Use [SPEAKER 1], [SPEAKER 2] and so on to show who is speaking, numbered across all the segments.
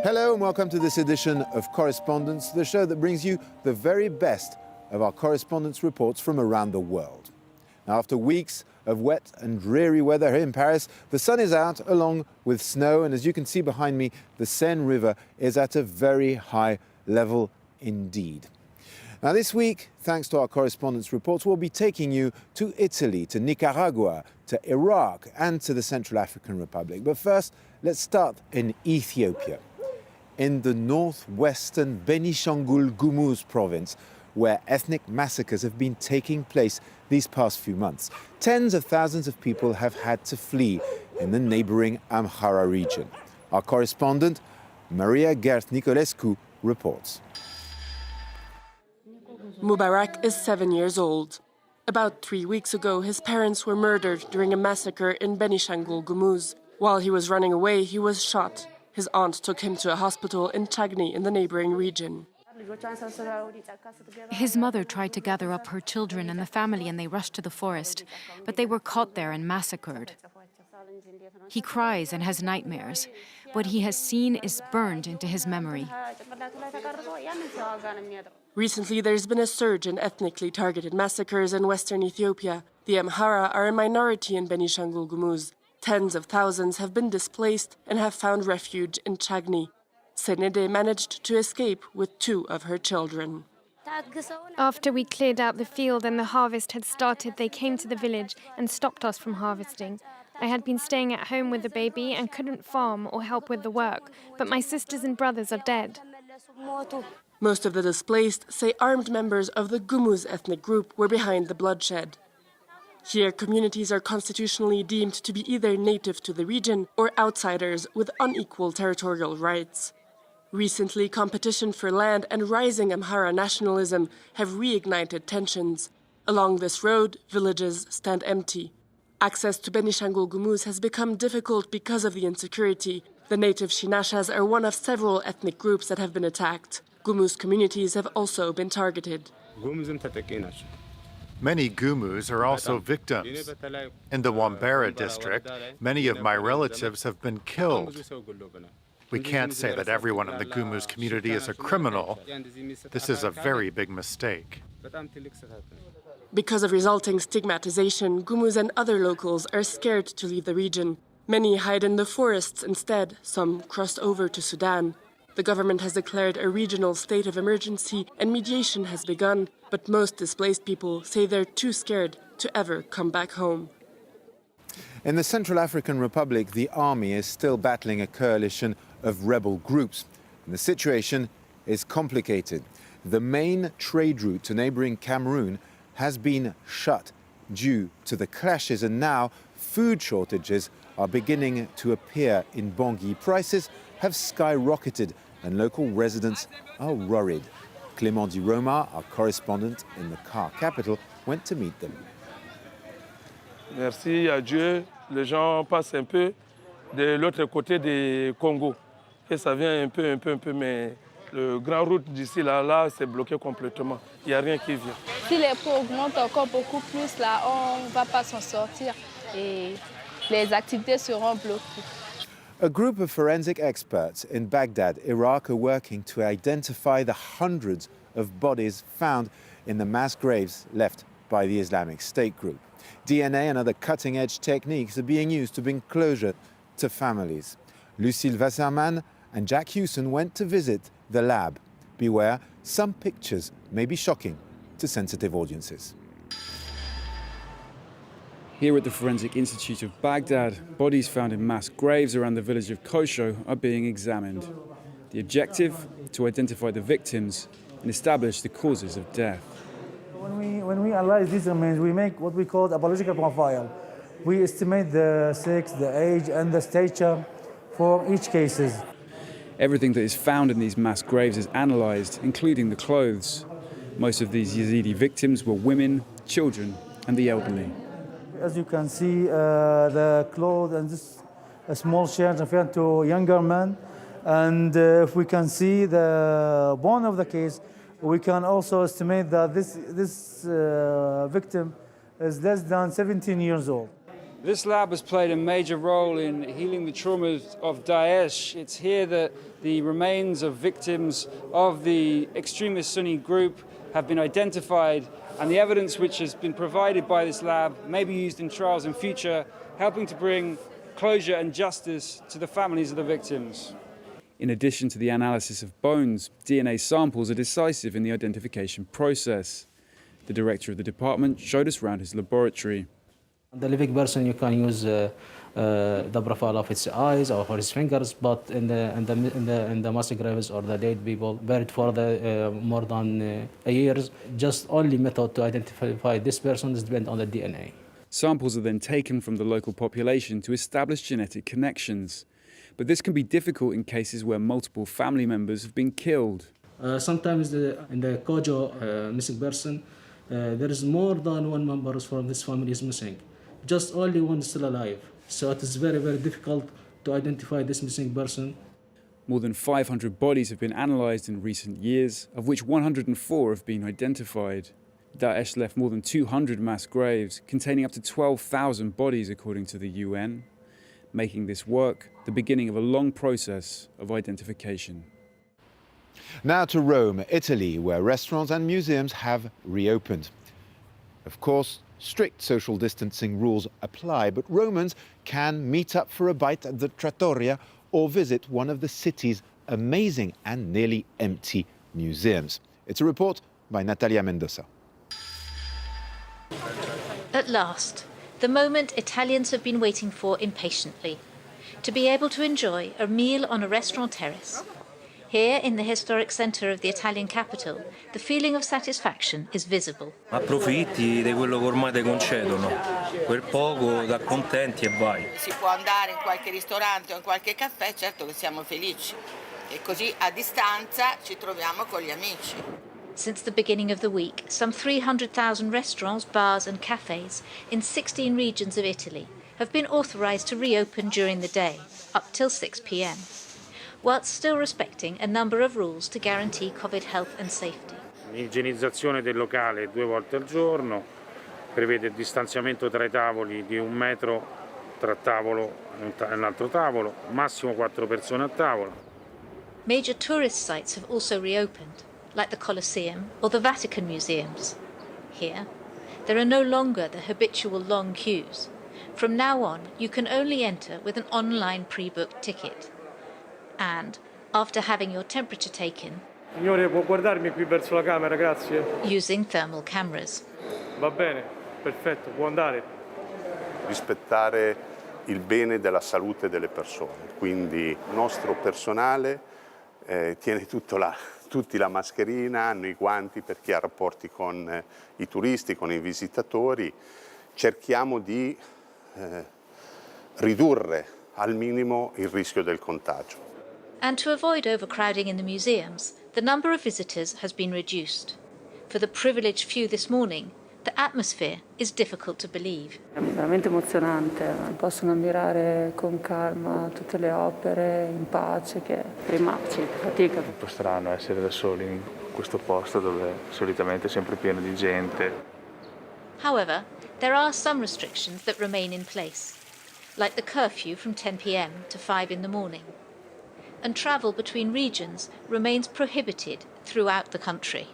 [SPEAKER 1] Hello and welcome to this edition of Correspondence, the show that brings you the very best of our correspondence reports from around the world. Now, after weeks of wet and dreary weather here in Paris, the sun is out along with snow, and as you can see behind me, the Seine River is at a very high level indeed. Now this week, thanks to our correspondence reports, we'll be taking you to Italy, to Nicaragua, to Iraq and to the Central African Republic. But first, let's start in Ethiopia, in the northwestern Benishangul Gumuz province, where ethnic massacres have been taking place these past few months. Tens of thousands of people have had to flee in the neighboring Amhara region. Our correspondent, Maria Gert Nicolescu, reports.
[SPEAKER 2] Mubarak is 7 years old. About 3 weeks ago, his parents were murdered during a massacre in Benishangul Gumuz. While he was running away, he was shot. His aunt took him to a hospital in Chagni in the neighboring region.
[SPEAKER 3] His mother tried to gather up her children and the family, and they rushed to the forest, but they were caught there and massacred. He cries and has nightmares. What he has seen is burned into his memory.
[SPEAKER 2] Recently, there's been a surge in ethnically targeted massacres in western Ethiopia. The Amhara are a minority in Benishangul Gumuz. Tens of thousands have been displaced and have found refuge in Chagni. Senede managed to escape with 2 of her children.
[SPEAKER 4] After we cleared out the field and the harvest had started, they came to the village and stopped us from harvesting. I had been staying at home with the baby and couldn't farm or help with the work, but my sisters and brothers are dead.
[SPEAKER 2] Most of the displaced say armed members of the Gumuz ethnic group were behind the bloodshed. Here, communities are constitutionally deemed to be either native to the region or outsiders with unequal territorial rights. Recently, competition for land and rising Amhara nationalism have reignited tensions. Along this road, villages stand empty. Access to Benishangul Gumuz has become difficult because of the insecurity. The native Shinashas are one of several ethnic groups that have been attacked. Gumuz communities have also been targeted.
[SPEAKER 5] Many Gumus are also victims. In the Wambera district, many of my relatives have been killed. We can't say that everyone in the Gumus community is a criminal. This is a very big mistake.
[SPEAKER 2] Because of resulting stigmatization, Gumus and other locals are scared to leave the region. Many hide in the forests instead. Some crossed over to Sudan. The government has declared a regional state of emergency and mediation has begun, but most displaced people say they're too scared to ever come back home.
[SPEAKER 1] In the Central African Republic, the army is still battling a coalition of rebel groups. And the situation is complicated. The main trade route to neighboring Cameroon has been shut due to the clashes, and now food shortages are beginning to appear in Bangui. Prices have skyrocketed and local residents are worried. Clément Di Roma, our correspondent in the car capital, went to meet them.
[SPEAKER 6] Merci à Dieu, les gens passent un peu de l'autre côté du Congo. Et ça vient un peu, mais le grand route d'ici là, c'est bloqué complètement. Il n'y a rien qui vient.
[SPEAKER 7] Si les prix augmentent encore beaucoup plus, là, on ne va pas s'en sortir et les activités seront bloquées.
[SPEAKER 1] A group of forensic experts in Baghdad, Iraq, are working to identify the hundreds of bodies found in the mass graves left by the Islamic State group. DNA and other cutting-edge techniques are being used to bring closure to families. Lucille Wasserman and Jack Hewson went to visit the lab. Beware, some pictures may be shocking to sensitive audiences.
[SPEAKER 8] Here at the Forensic Institute of Baghdad, bodies found in mass graves around the village of Kosho are being examined. The objective? To identify the victims and establish the causes of death.
[SPEAKER 9] When we analyze these remains, we make what we call a biological profile. We estimate the sex, the age, and the stature for each cases.
[SPEAKER 8] Everything that is found in these mass graves is analysed, including the clothes. Most of these Yazidi victims were women, children, and the elderly.
[SPEAKER 9] As you can see, the clothes and this a small shirt referring to younger men. And if we can see the bone of the case, we can also estimate that this victim is less than 17 years old.
[SPEAKER 8] This lab has played a major role in healing the traumas of Daesh. It's here that the remains of victims of the extremist Sunni group have been identified, and the evidence which has been provided by this lab may be used in trials in future, helping to bring closure and justice to the families of the victims. In addition to the analysis of bones, DNA samples are decisive in the identification process. The director of the department showed us around his laboratory.
[SPEAKER 10] The living person, you can use the profile of its eyes or for his fingers, but in the mass graves or the dead people buried for more than a year, just only method to identify this person is depend on the DNA.
[SPEAKER 8] Samples are then taken from the local population to establish genetic connections. But this can be difficult in cases where multiple family members have been killed.
[SPEAKER 10] Sometimes in the Kojo missing person, there is more than one member from this family is missing. Just only one is still alive. So it is very, very difficult to identify this missing person.
[SPEAKER 8] More than 500 bodies have been analysed in recent years, of which 104 have been identified. Daesh left more than 200 mass graves, containing up to 12,000 bodies according to the UN, making this work the beginning of a long process of identification.
[SPEAKER 1] Now to Rome, Italy, where restaurants and museums have reopened. Of course, strict social distancing rules apply, but Romans can meet up for a bite at the trattoria or visit one of the city's amazing and nearly empty museums. It's a report by Natalia Mendoza.
[SPEAKER 11] At last, the moment Italians have been waiting for impatiently, to be able to enjoy a meal on a restaurant terrace. Here, in the historic centre of the Italian capital, the feeling of satisfaction is visible.
[SPEAKER 12] Approfitti di quello che ormai ti concedono, quel poco da contenti e vai.
[SPEAKER 13] Si può andare in qualche ristorante o in qualche caffè, certo che siamo felici. E così a distanza ci troviamo con gli amici.
[SPEAKER 11] Since the beginning of the week, some 300,000 restaurants, bars and cafes in 16 regions of Italy have been authorised to reopen during the day, up till 6 p.m. whilst still respecting a number of rules to guarantee Covid health and safety.
[SPEAKER 14] L'igienizzazione del locale 2 volte al giorno, prevede il distanziamento tra i tavoli di 1 metro tra tavolo e un altro tavolo, massimo 4 persone a tavola.
[SPEAKER 11] Major tourist sites have also reopened, like the Colosseum or the Vatican museums. Here, there are no longer the habitual long queues. From now on, you can only enter with an online pre-booked ticket. And, after having your temperature taken,
[SPEAKER 6] Signore, può guardarmi qui verso la camera, grazie.
[SPEAKER 11] Using thermal cameras.
[SPEAKER 6] Va bene, perfetto, può andare.
[SPEAKER 15] Rispettare il bene della salute delle persone, quindi il nostro personale tiene tutti la mascherina, hanno i guanti per chi ha rapporti con i turisti, con i visitatori. Cerchiamo di ridurre al minimo il rischio del contagio.
[SPEAKER 11] And to avoid overcrowding in the museums, the number of visitors has been reduced. For the privileged few this morning, the atmosphere is difficult to believe.
[SPEAKER 16] È veramente emozionante, possono ammirare con calma tutte le opere in pace che prima ci fatica.
[SPEAKER 17] È un po' strano essere da soli in questo posto dove solitamente è sempre pieno di gente.
[SPEAKER 11] However, there are some restrictions that remain in place, like the curfew from 10 p.m. to 5 in the morning. And travel between regions remains prohibited throughout the country.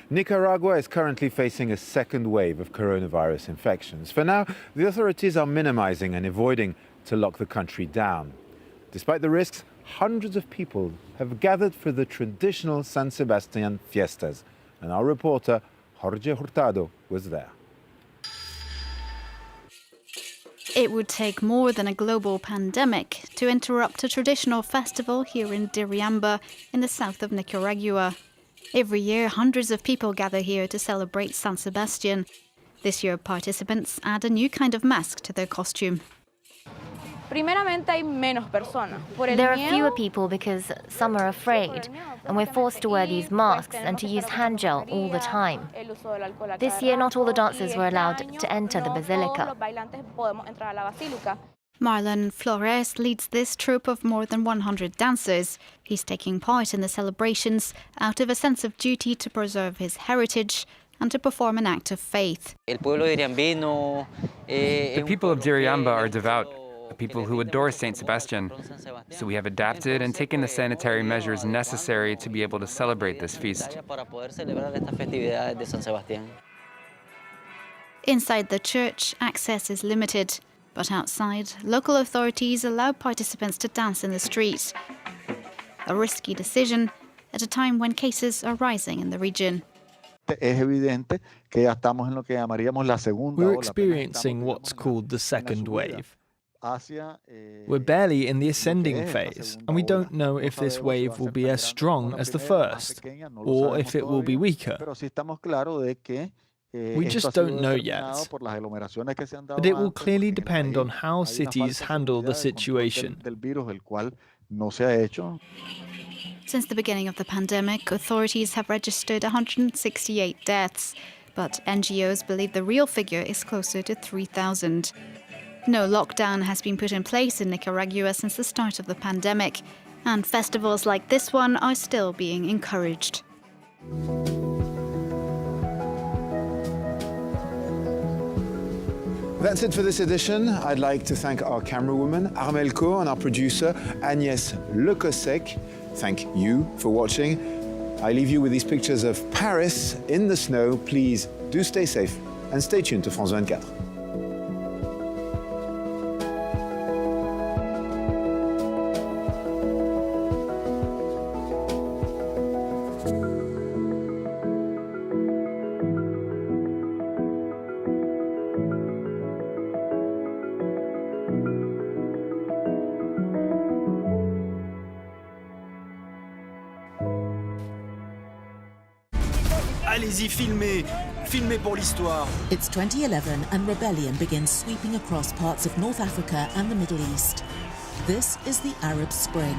[SPEAKER 1] Nicaragua is currently facing a second wave of coronavirus infections. For now, the authorities are minimizing and avoiding to lock the country down. Despite the risks, hundreds of people have gathered for the traditional San Sebastian fiestas, and our reporter Jorge Hurtado was there.
[SPEAKER 18] It would take more than a global pandemic to interrupt a traditional festival here in Diriamba in the south of Nicaragua. Every year, hundreds of people gather here to celebrate San Sebastian. This year, participants add a new kind of mask to their costume.
[SPEAKER 19] There are fewer people because some are afraid, and we're forced to wear these masks and to use hand gel all the time. This year, not all the dancers were allowed to enter the basilica.
[SPEAKER 18] Marlon Flores leads this troupe of more than 100 dancers. He's taking part in the celebrations out of a sense of duty to preserve his heritage and to perform an act of faith.
[SPEAKER 20] The people of Diriamba are devout, people who adore Saint Sebastian. So we have adapted and taken the sanitary measures necessary to be able to celebrate this feast.
[SPEAKER 18] Inside the church, access is limited, but outside, local authorities allow participants to dance in the streets. A risky decision at a time when cases are rising in the region.
[SPEAKER 21] We're experiencing what's called the second wave. We're barely in the ascending phase, and we don't know if this wave will be as strong as the first, or if it will be weaker. We just don't know yet. But it will clearly depend on how cities handle the situation.
[SPEAKER 18] Since the beginning of the pandemic, authorities have registered 168 deaths, but NGOs believe the real figure is closer to 3,000. No lockdown has been put in place in Nicaragua since the start of the pandemic, and festivals like this one are still being encouraged.
[SPEAKER 1] That's it for this edition. I'd like to thank our camerawoman, Armelco, and our producer, Agnès Lecosec. Thank you for watching. I leave you with these pictures of Paris in the snow. Please do stay safe and stay tuned to France 24.
[SPEAKER 22] Allez-y, filmez! Filmez pour l'histoire!
[SPEAKER 23] It's 2011 and rebellion begins sweeping across parts of North Africa and the Middle East. This is the Arab Spring.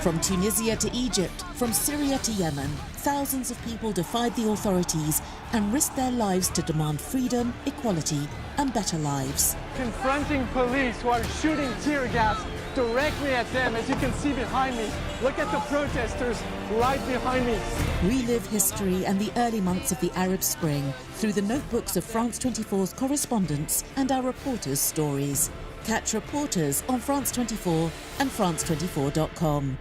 [SPEAKER 23] From Tunisia to Egypt, from Syria to Yemen, thousands of people defied the authorities and risked their lives to demand freedom, equality, and better lives.
[SPEAKER 24] Confronting police who are shooting tear gas directly at them, as you can see behind me. Look at the protesters right behind me.
[SPEAKER 23] Relive history and the early months of the Arab Spring through the notebooks of France 24's correspondents and our reporters' stories. Catch reporters on France 24 and France24.com.